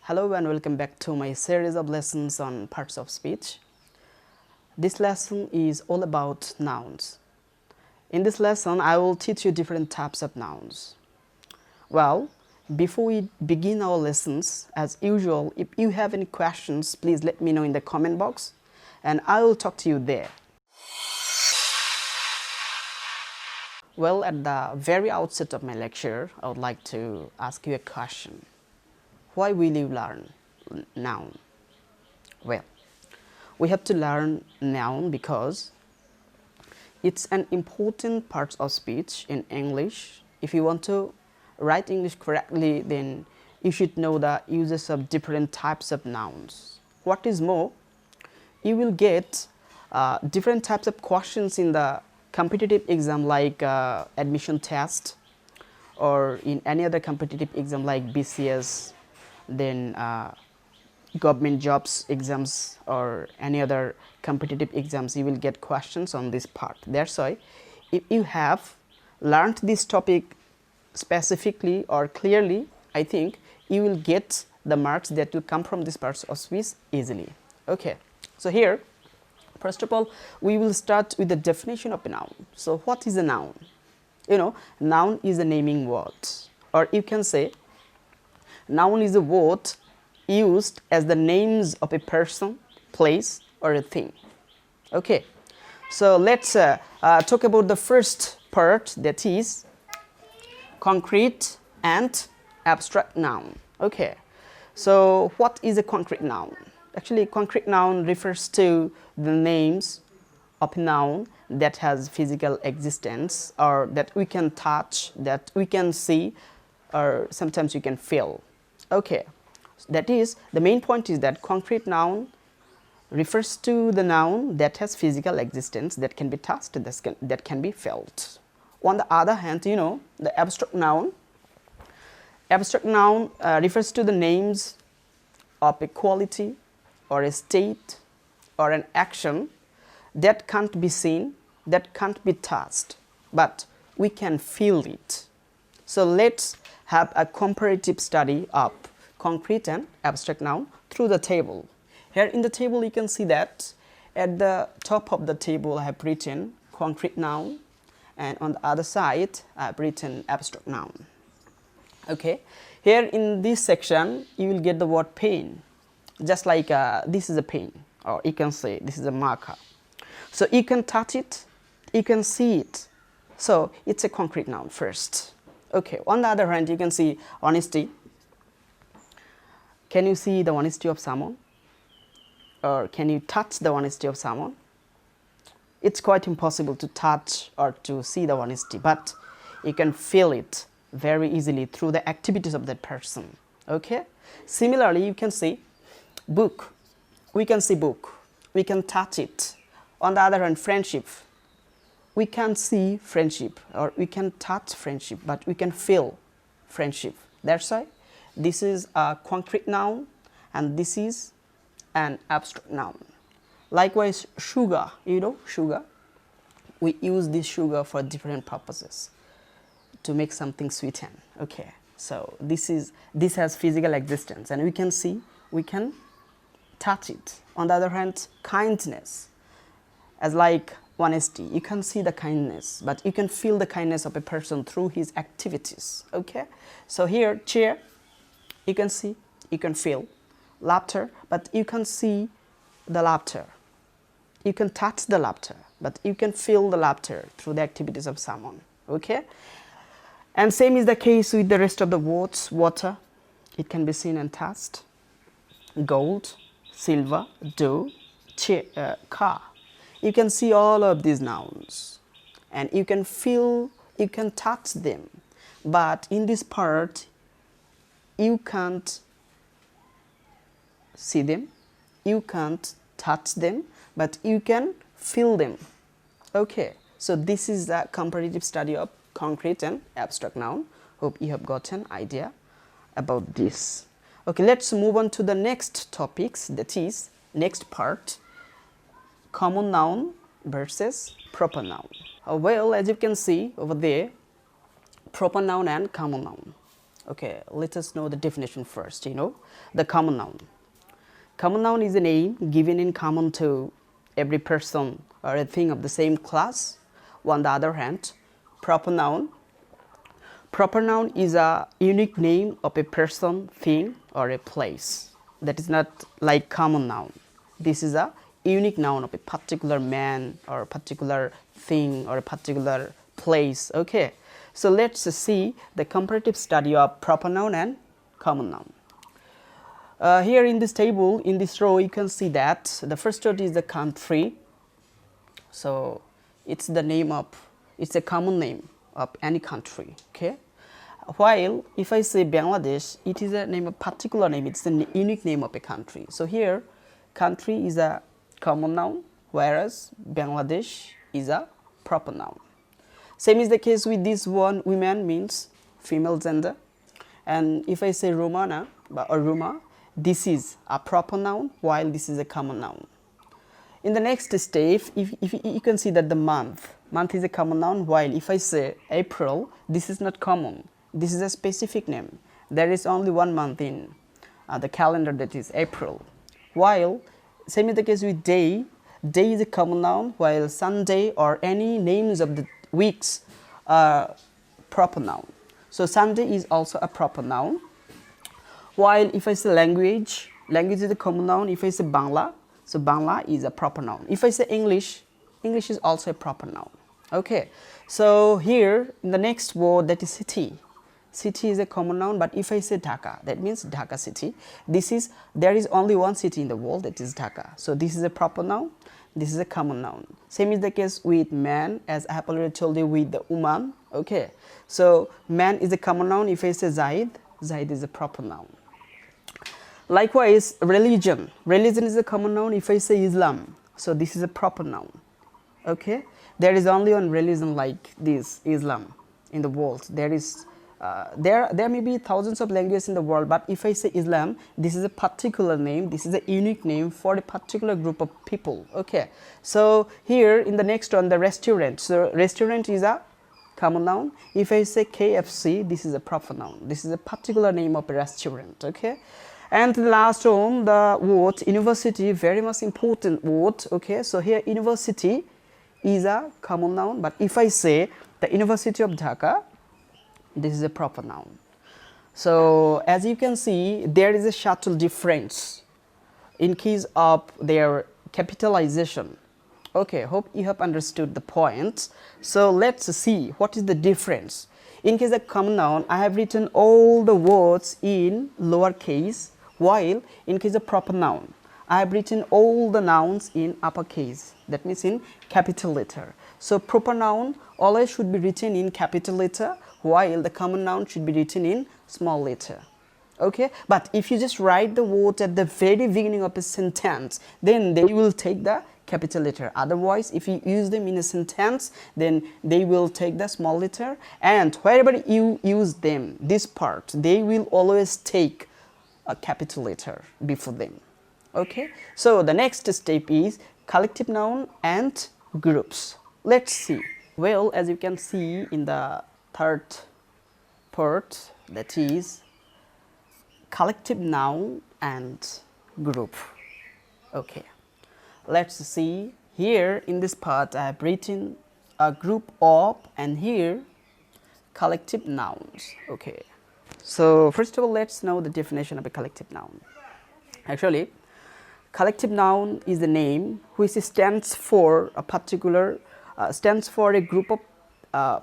Hello and welcome back to my series of lessons on parts of speech. This lesson is all about nouns. In this lesson, I will teach you different types of nouns. Well, before we begin our lessons, as usual, if you have any questions, please let me know in the comment box and I will talk to you there. Well, at the very outset of my lecture, I would like to ask you a question. Why will you learn noun? Well, we have to learn noun because it's an important part of speech in English. If you want to write English correctly, then you should know the uses of different types of nouns. What is more, you will get different types of questions in the competitive exam like admission test or in any other competitive exam like BCS, then government jobs exams or any other competitive exams. You will get questions on this part. That's why if you have learned this topic specifically or clearly, I think you will get the marks that will come from this part of speech easily. Okay, so here first of all we will start with the definition of a noun. So what is a noun? You know, noun is a naming word, or you can say noun is a word used as the names of a person, place or a thing. Okay, so let's talk about the first part, that is concrete and abstract noun. Okay, so what is a concrete noun? Actually, concrete noun refers to the names of a noun that has physical existence or that we can touch, that we can see, or sometimes you can feel. Okay, that is, the main point is that concrete noun refers to the noun that has physical existence, that can be touched, that can be felt. On the other hand, you know, the abstract noun refers to the names of a quality or a state or an action that can't be seen, that can't be touched, but we can feel it. So let's have a comparative study of concrete and abstract noun through the table. Here in the table you can see that at the top of the table I have written concrete noun, and on the other side I have written abstract noun. Okay, here in this section you will get the word pen, just like this is a pen, or you can say this is a marker. So you can touch it, you can see it, so it's a concrete noun first. Okay, on the other hand you can see honesty. Can you see the honesty of someone, or can you touch the honesty of someone? It's quite impossible to touch or to see the honesty, but you can feel it very easily through the activities of that person. Okay, similarly you can see book. We can see book, we can touch it. On the other hand, friendship, we can't see friendship or we can touch friendship, but we can feel friendship. That's why this is a concrete noun and this is an abstract noun. Likewise, sugar, you know, sugar, we use this sugar for different purposes to make something sweeten. Okay, so this has physical existence and we can see, we can touch it. On the other hand, kindness, as like honesty, you can see the kindness, but you can feel the kindness of a person through his activities. Okay, so here chair, you can see, you can feel. Laughter, but you can see the laughter, you can touch the laughter, but you can feel the laughter through the activities of someone. Okay, and same is the case with the rest of the words. Water, it can be seen and touched. Gold, silver, dough, chair, car, you can see all of these nouns and you can feel, you can touch them, but in this part you can't see them, you can't touch them, but you can feel them. Okay, so this is the comparative study of concrete and abstract noun. Hope you have got an idea about this. Okay, let's move on to the next topics, that is next part, common noun versus proper noun. Well, as you can see over there, proper noun and common noun. Okay, let us know the definition first. The common noun. Common noun is a name given in common to every person or a thing of the same class. On the other hand, proper noun. Proper noun is a unique name of a person, thing, or a place. That is not like common noun. This is a unique noun of a particular man or a particular thing or a particular place. Okay, so let's see the comparative study of proper noun and common noun. Here in this table, in this row, you can see that the first word is the country. So it's the name of, it's a common name of any country. Okay, while if I say Bangladesh, it is a name, a particular name. It's the unique name of a country. So here, country is a common noun, whereas Bangladesh is a proper noun. Same is the case with this one. Women means female gender, and if I say Romana or Roma, this is a proper noun, while this is a common noun. In the next step, if you can see that the month is a common noun, while if I say April, this is not common. This is a specific name. There is only 1 month in the calendar, that is April. While same is the case with day. Day is a common noun, while Sunday or any names of the weeks are proper noun. So Sunday is also a proper noun. While if I say language, language is a common noun. If I say Bangla, so Bangla is a proper noun. If I say English, English is also a proper noun. Okay, so here in the next word, that is city. City is a common noun, but if I say Dhaka, that means Dhaka city. There is only one city in the world, that is Dhaka. So this is a proper noun, this is a common noun. Same is the case with man, as I have already told you with the woman. Okay, so man is a common noun. If I say Zaid, Zaid is a proper noun. Likewise, religion. Religion is a common noun. If I say Islam, so this is a proper noun. Okay, there is only one religion like this, Islam, in the world. There may be thousands of languages in the world, but if I say Islam, this is a particular name. This is a unique name for a particular group of people. Okay, so here in the next one, the restaurant. So restaurant is a common noun. If I say KFC, this is a proper noun. This is a particular name of a restaurant. Okay, and the last one, the word university, very much important word. Okay, so here university is a common noun, but if I say the University of Dhaka, this is a proper noun. So as you can see, there is a subtle difference in case of their capitalization. Okay, hope you have understood the point. So let's see what is the difference. In case of common noun, I have written all the words in lowercase, while in case of proper noun, I have written all the nouns in uppercase, that means in capital letter. So proper noun always should be written in capital letter, while the common noun should be written in small letter. Okay, but if you just write the word at the very beginning of a sentence, then they will take the capital letter. Otherwise, if you use them in a sentence, then they will take the small letter, and wherever you use them, this part, they will always take a capital letter before them. Okay, so the next step is collective noun and groups. Let's see. Well, as you can see in the third part, that is collective noun and group. Okay, let's see. Here in this part, I have written a group of, and here collective nouns. Okay, so first of all, let's know the definition of a collective noun. Actually, collective noun is a name which stands for a particular stands for a group of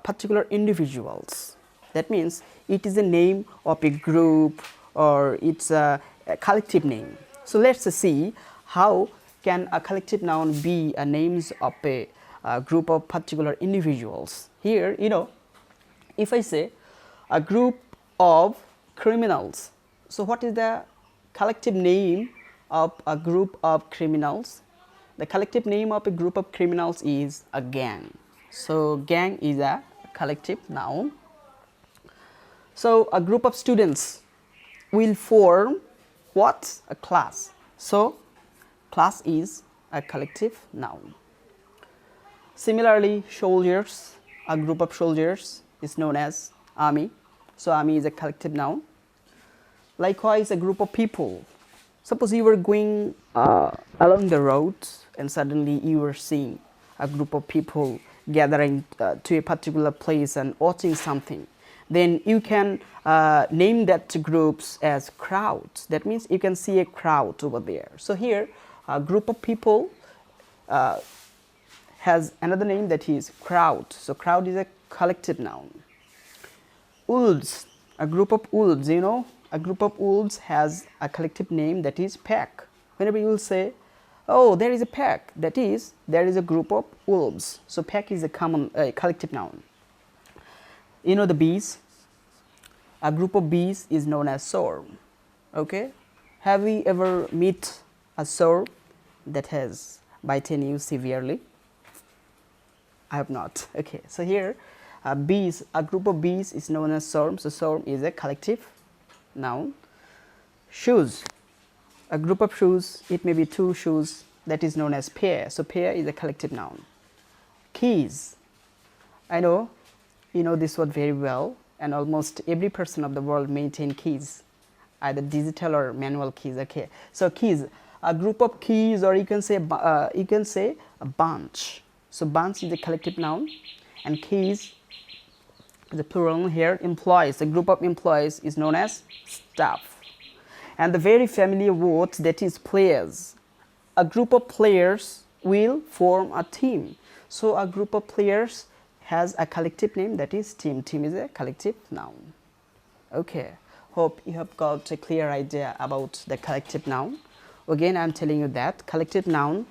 particular individuals. That means it is a name of a group, or it's a collective name. So let's see how can a collective noun be a names of a group of particular individuals. Here, if I say a group of criminals, so what is the collective name of a group of criminals? The collective name of a group of criminals is a gang. So gang is a collective noun. So a group of students will form what? A class. So class is a collective noun. Similarly, soldiers, a group of soldiers is known as army. So ami is a collective noun. Likewise, a group of people. Suppose you were going along the road and suddenly you were seeing a group of people gathering to a particular place and watching something. Then you can name that groups as crowds. That means you can see a crowd over there. So here, a group of people has another name that is crowd. So crowd is a collective noun. Wolves, a group of wolves, you know, a group of wolves has a collective name that is pack. Whenever you will say, oh, there is a pack, that is, there is a group of wolves. So pack is a common collective noun. You know the bees, a group of bees is known as swarm. Okay, have we ever met a swarm that has bitten you severely? I have not. Okay, so here bees, a group of bees is known as swarm. So swarm is a collective noun. Shoes, a group of shoes, it may be two shoes, that is known as pair. So pair is a collective noun. Keys, I know you know this word very well, and almost every person of the world maintain keys, either digital or manual keys. Okay, so keys, a group of keys, or you can say a bunch. So bunch is a collective noun, and keys, the plural here. Employees, a group of employees is known as staff. And the very familiar word that is players, a group of players will form a team. So a group of players has a collective name that is team. Team is a collective noun. Okay, hope you have got a clear idea about the collective noun. Again, I am telling you that collective noun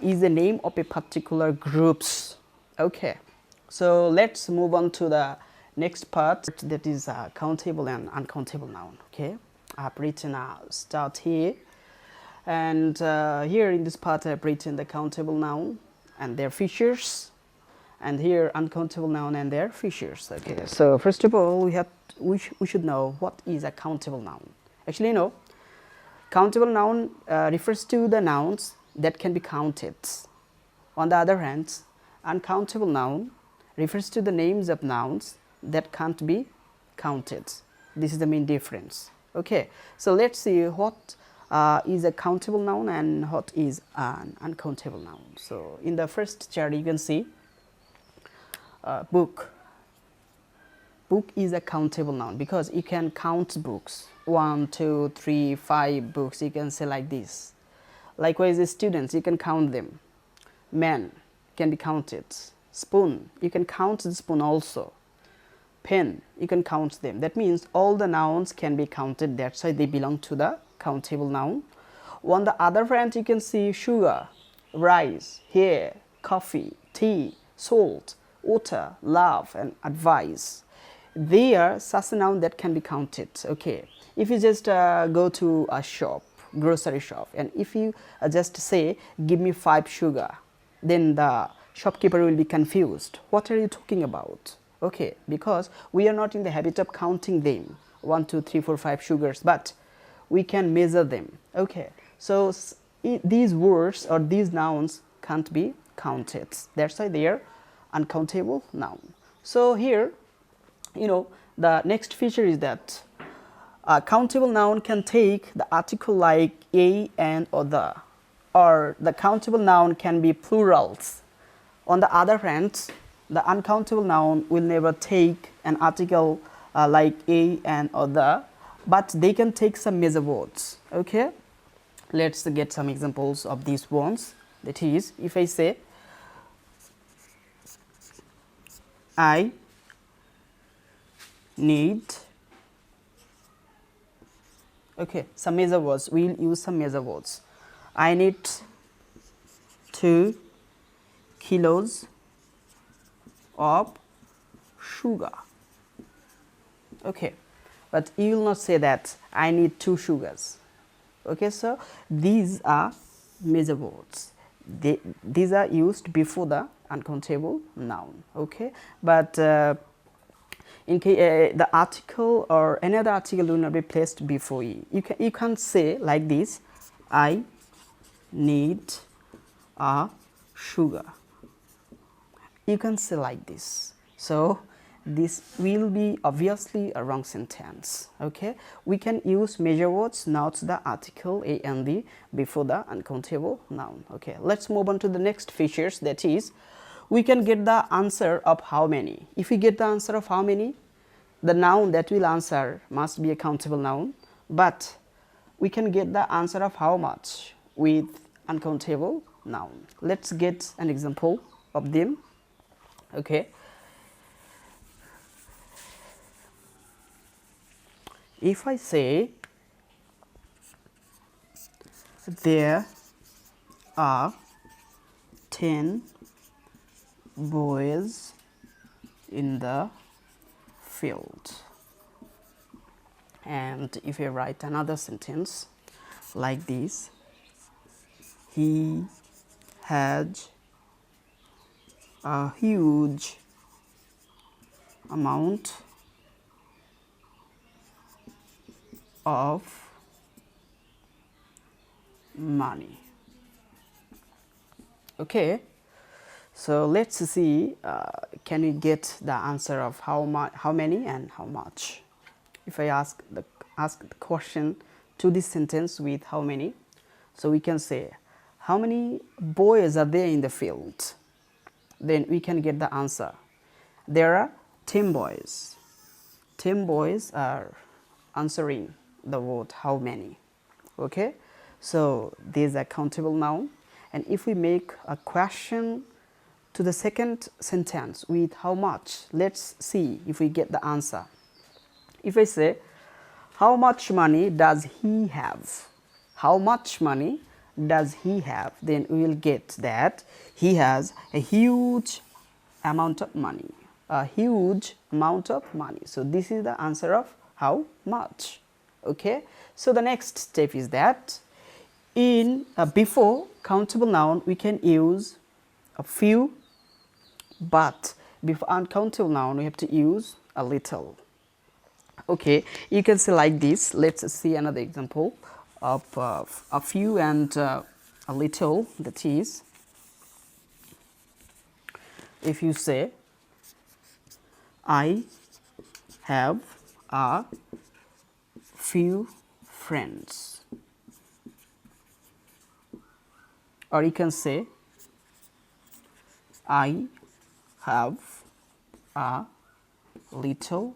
is the name of a particular groups. Okay, so let's move on to the next part, that is countable and uncountable noun. Okay, I have written a start here, and here in this part I have written the countable noun and their features, and here uncountable noun and their features. Okay, so first of all we should know what is a countable noun. Actually, you know, countable noun refers to the nouns that can be counted. On the other hand, uncountable noun refers to the names of nouns that can't be counted. This is the main difference. Okay, so let's see what is a countable noun and what is an uncountable noun. So in the first chart you can see book. Book is a countable noun because you can count books, 1, 2, 3, 5 books, you can say like this. Likewise, students, you can count them. Man can be counted. Spoon, you can count the spoon also. Pen, you can count them. That means all the nouns can be counted, that's why they belong to the countable noun. On the other hand, you can see sugar, rice, hair, coffee, tea, salt, water, love, and advice. They are such a noun that can be counted. Okay, if you just go to a shop, grocery shop, and if you just say give me 5 sugar, then the shopkeeper will be confused. What are you talking about? Okay, because we are not in the habit of counting them, 1, 2, 3, 4, 5 sugars, but we can measure them. Okay, so these words or these nouns can't be counted, that's why they are uncountable noun. So here, you know, the next feature is that a countable noun can take the article like a, and, or the, or the countable noun can be plurals. On the other hand, the uncountable noun will never take an article like a, and, or the, but they can take some measure words. Okay, let's get some examples of these ones. That is, if I say I need, okay, some measure words, we'll use some measure words. I need 2 kilos of sugar. Okay, but you will not say that I need 2 sugars. Okay, so these are measure words. These are used before the uncountable noun. Okay, but in case the article or any other article will not be placed before you. You can't say like this, I need a sugar. You can say like this. So this will be obviously a wrong sentence. Okay, we can use measure words, not the article and before the uncountable noun. Okay, let's move on to the next features, that is we can get the answer of how many. If we get the answer of how many, the noun that will answer must be a countable noun, but we can get the answer of how much with uncountable noun. Let's get an example of them. Okay, if I say there are 10 boys in the field, and if I write another sentence like this, he had a huge amount of money. Okay, so let's see, can we get the answer of how many and how much. If I ask the question to this sentence with how many, so we can say how many boys are there in the field, then we can get the answer. There are 10 boys. 10 boys are answering the word how many. Okay, so this is a countable noun, and if we make a question to the second sentence with how much, let's see if we get the answer. If I say how much money does he have, how much money does he have, then we will get that he has a huge amount of money, a huge amount of money. So this is the answer of how much. Okay, so the next step is that in before countable noun we can use a few, but before uncountable noun we have to use a little. Okay, you can say like this. Let's see another example of a few and a little. That is, if you say I have a few friends, or you can say I have a little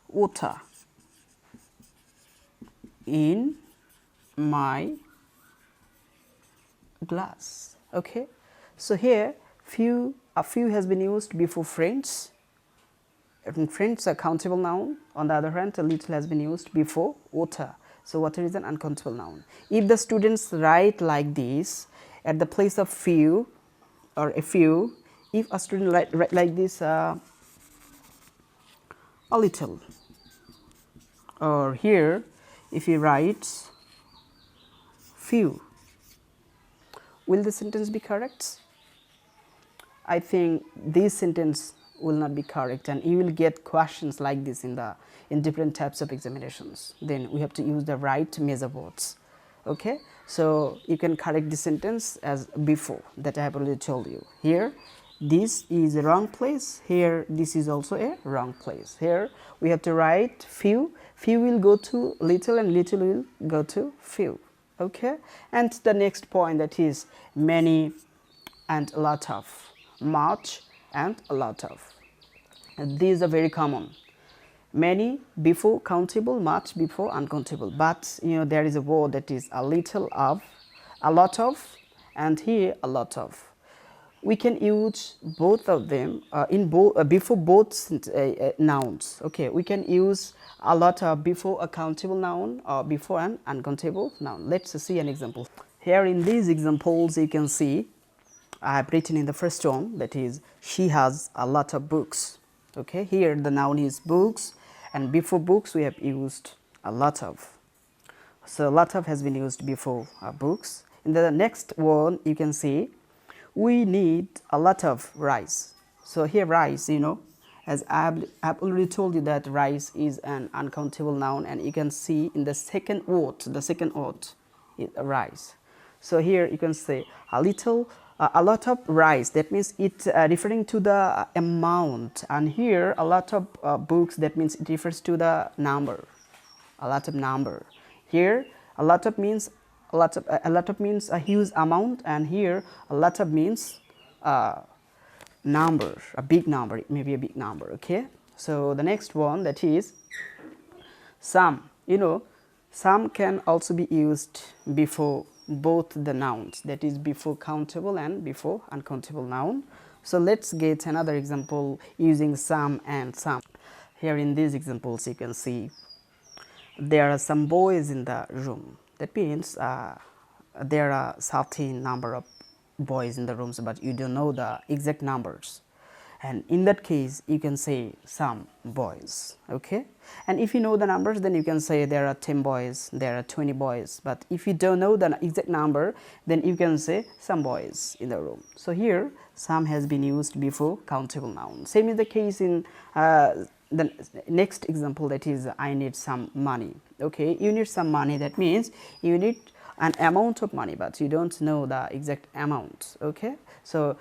water in my glass. Okay, so here a few has been used before friends. Friends are countable noun. On the other hand, a little has been used before water. So water is an uncountable noun. If the students write like this at the place of few or a few, if a student write like this, a little, or here if he writes few, will the sentence be correct? I think this sentence will not be correct, and you will get questions like this in different types of examinations. Then we have to use the right measure words. Okay, so you can correct the sentence as before that I have already told you. Here this is a wrong place, here this is also a wrong place. Here we have to write few, few will go to little and little will go to few. Okay, and the next point, that is many and a lot of, much and a lot of. And these are very common. Many before countable, much before uncountable, but there is a word that is a little of, a lot of, and here a lot of. We can use both of them before both nouns. Okay, we can use a lot of before a countable noun or before an uncountable noun. Let's see an example. Here in these examples you can see I have written in the first one, that is she has a lot of books. Okay, here the noun is books, and before books we have used a lot of. So a lot of has been used before books. In the next one you can see we need a lot of rice. So here rice, as I've already told you that rice is an uncountable noun, and you can see in the second word is rice. So here you can say a little a lot of rice, that means it referring to the amount, and here a lot of books, that means it refers to the number, a lot of number. Here a lot of means means a huge amount, and here a lot of means number, a big number, it may be a big number. Okay, so the next one, that is some. Some can also be used before both the nouns, that is before countable and before uncountable noun. So let's get another example using some and some. Here in these examples you can see there are some boys in the room. That means there are certain number of boys in the rooms, but you don't know the exact numbers, and in that case you can say some boys. Okay, and if you know the numbers, then you can say there are 10 boys, there are 20 boys, but if you don't know the exact number, then you can say some boys in the room. So here some has been used before countable noun. Same is the case in the next example, that is I need some money. Okay, you need some money, that means you need an amount of money, but you don't know the exact amount. Okay, so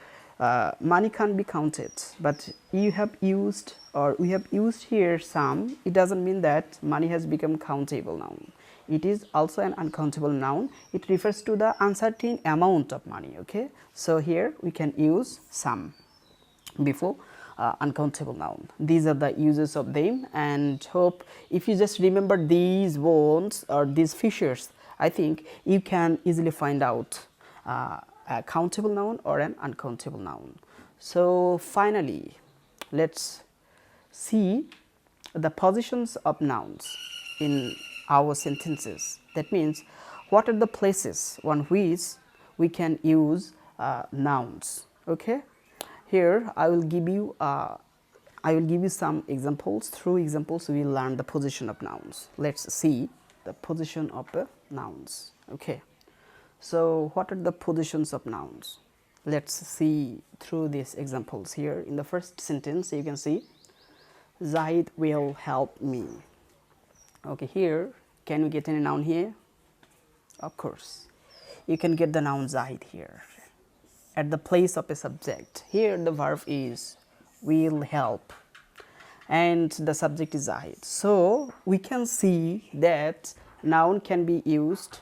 money can't be counted, but you have used, or we have used here some. It doesn't mean that money has become countable noun. It is also an uncountable noun. It refers to the uncertain amount of money. Okay, so here we can use some before uncountable noun. These are the uses of them, and hope if you just remember these words or these features, I think you can easily find out a countable noun or an uncountable noun. So finally, let's see the positions of nouns in our sentences. That means what are the places on which we can use nouns. Okay, here I will give you some examples. Through examples we will learn the position of nouns. Let's see the position of the nouns. Okay, so what are the positions of nouns? Let's see through these examples. Here in the first sentence you can see Zahid will help me. Okay, here can we get any noun here? Of course, you can get the noun Zahid here at the place of a subject. Here the verb is will help and the subject is Zahid. So we can see that noun can be used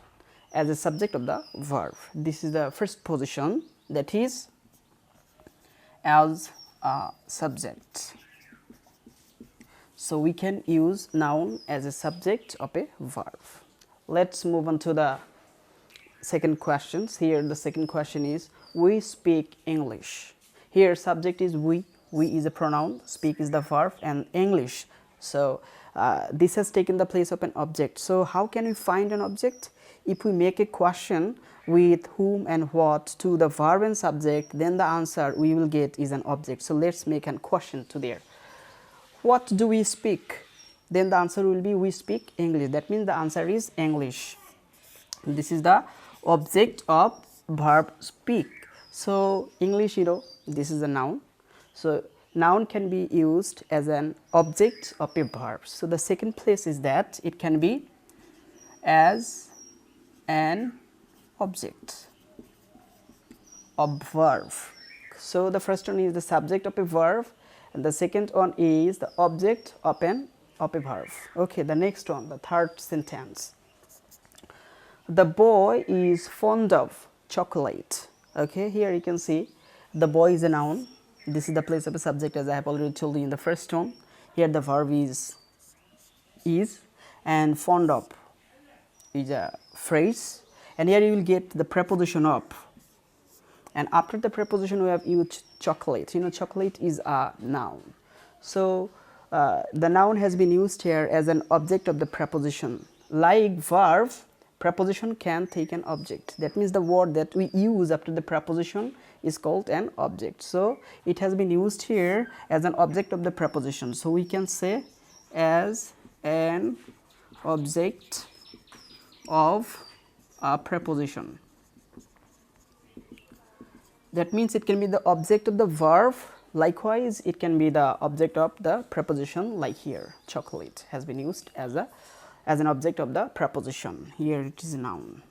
as a subject of the verb. This is the first position, that is as a subject. So we can use noun as a subject of a verb. Let's move on to the second question. Here the second question is we speak English. Here subject is we is a pronoun, speak is the verb, and English. So this has taken the place of an object. So how can we find an object? If we make a question with whom and what to the verb and subject, then the answer we will get is an object. So let's make a question to there. What do we speak? Then the answer will be we speak English. That means the answer is English. This is the object of verb speak. So English, this is a noun. So noun can be used as an object of a verb. So the second place is that it can be as an object of verb. So the first one is the subject of a verb, and the second one is the object of a verb. Okay, the next one, the third sentence. The boy is fond of chocolate. Okay, here you can see the boy is a noun. This is the place of a subject, as I have already told you in the first one. Here the verb is, and fond of is a phrase, and here you will get the preposition of, and after the preposition we have used chocolate. Chocolate is a noun. So the noun has been used here as an object of the preposition. Like verb, preposition can take an object. That means the word that we use after the preposition is called an object. So it has been used here as an object of the preposition. So we can say as an object of a preposition. That means it can be the object of the verb. Likewise, it can be the object of the preposition, like here chocolate has been used as an object of the preposition. Here it is a noun.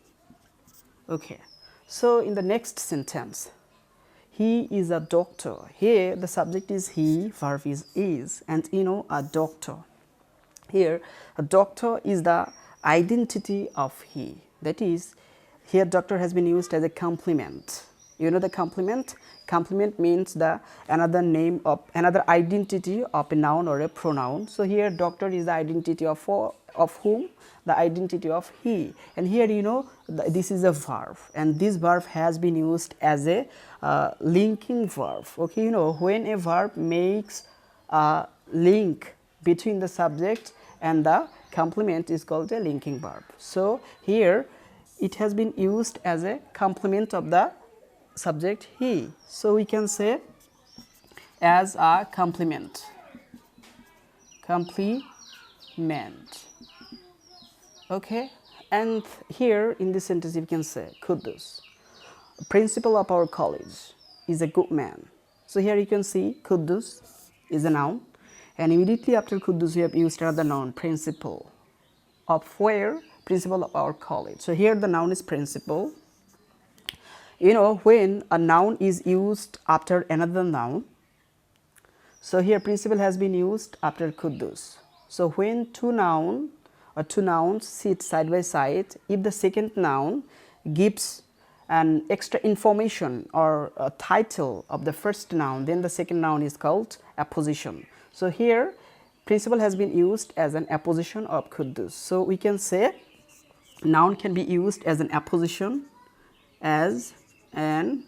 Okay, so in the next sentence, he is a doctor. Here the subject is he, verb is, and a doctor. Here a doctor is the identity of he. That is, here doctor has been used as a complement. You know the complement? Complement means the another name of another identity of a noun or a pronoun. So here doctor is the identity of whom? The identity of he. And here this is a verb, and this verb has been used as a linking verb. Okay, when a verb makes a link between the subject and the complement is called a linking verb. So here it has been used as a complement of the subject he. So we can say as a complement. Okay, and here in this sentence you can say Kudus, principal of our college, is a good man. So here you can see Kudus is a noun, and immediately after Kudus we have used another noun, principal of where? Principal of our college. So here the noun is principal. When a noun is used after another noun, so here principal has been used after Kudus. So when two nouns sit side by side, if the second noun gives an extra information or a title of the first noun, then the second noun is called apposition. So here principal has been used as an apposition of Kudus. So we can say noun can be used as an apposition, as an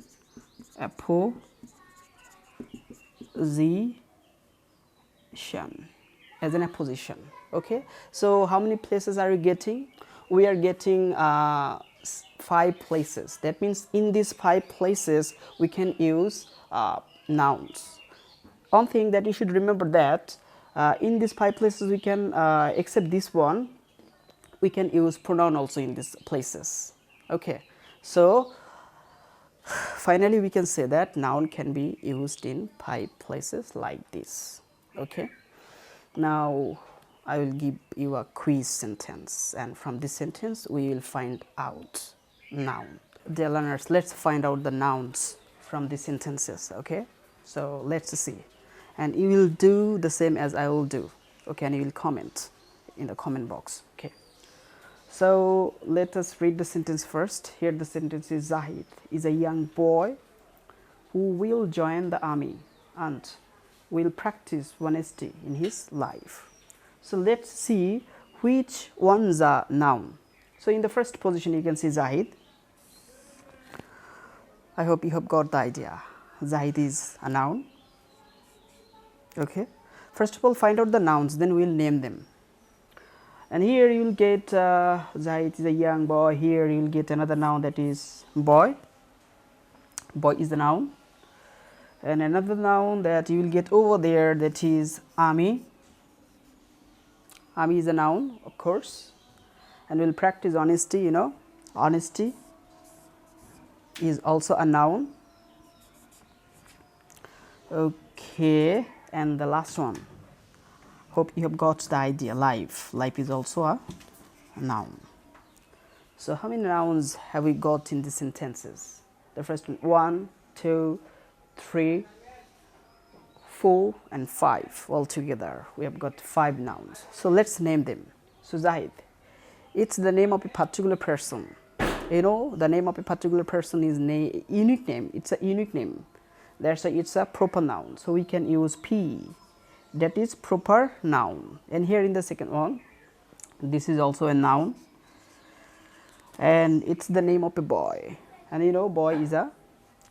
apposition. Okay, so how many places are you getting? We are getting 5 places. That means in these 5 places we can use nouns. One thing that you should remember, that in these 5 places we can except this one, we can use pronoun also in these places. Okay, so finally we can say that noun can be used in 5 places like this. Okay, now I will give you a quiz sentence, and from this sentence we will find out noun. Dear learners, let's find out the nouns from these sentences. Okay, so let's see, and you will do the same as I will do. Okay, and you will comment in the comment box. Okay, so let us read the sentence first. Here the sentence is Zahid is a young boy who will join the army and will practice honesty in his life. So let's see which one's a noun. So in the first position you can see Zahid. I hope you have got the idea. Zahid is a noun. Okay, first of all find out the nouns, then we will name them. And here you will get Zahid is a young boy. Here you will get another noun, that is boy. Boy is the noun. And another noun that you will get over there, that is army. Army is a noun, of course. And we will practice honesty. Honesty is also a noun. Okay, and the last one, hope you have got the idea, life. Life is also a noun. So how many nouns have we got in these sentences? The first one, 1, 2, 3, 4 and 5 all together. We have got 5 nouns. So let's name them. So Zahid, it's the name of a particular person. The name of a particular person is unique name. It's a unique name. It's a proper noun. So we can use P. That is proper noun. And here in the second one, this is also a noun. And it's the name of a boy. And boy is a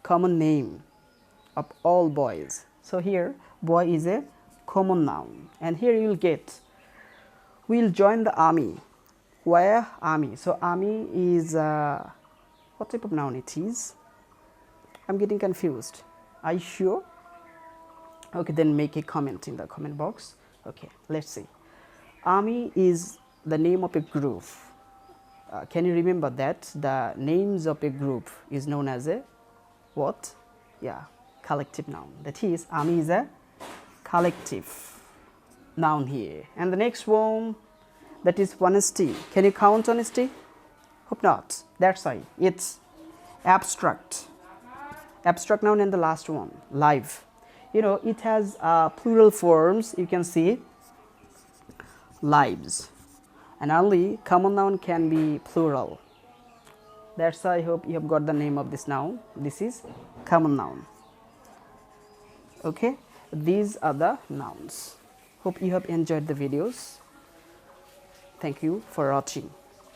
common name of all boys. So here boy is a common noun. And here you will get, we'll join the army. Where? Army. So army is what type of noun it is? I'm getting confused. Are you sure? Okay, then make a comment in the comment box. Okay, let's see. Army is the name of a group. Can you remember that the names of a group is known as a what? Yeah, collective noun. That is, army is a collective noun here. And the next one, that is honesty. Can you count honesty? Hope not. That's why it's abstract. Abstract noun and the last one, live. You know, it has plural forms. You can see lives, and only common noun can be plural. That's why I hope you have got the name of this noun. This is common noun. Okay, these are the nouns. Hope you have enjoyed the videos. Thank you for watching.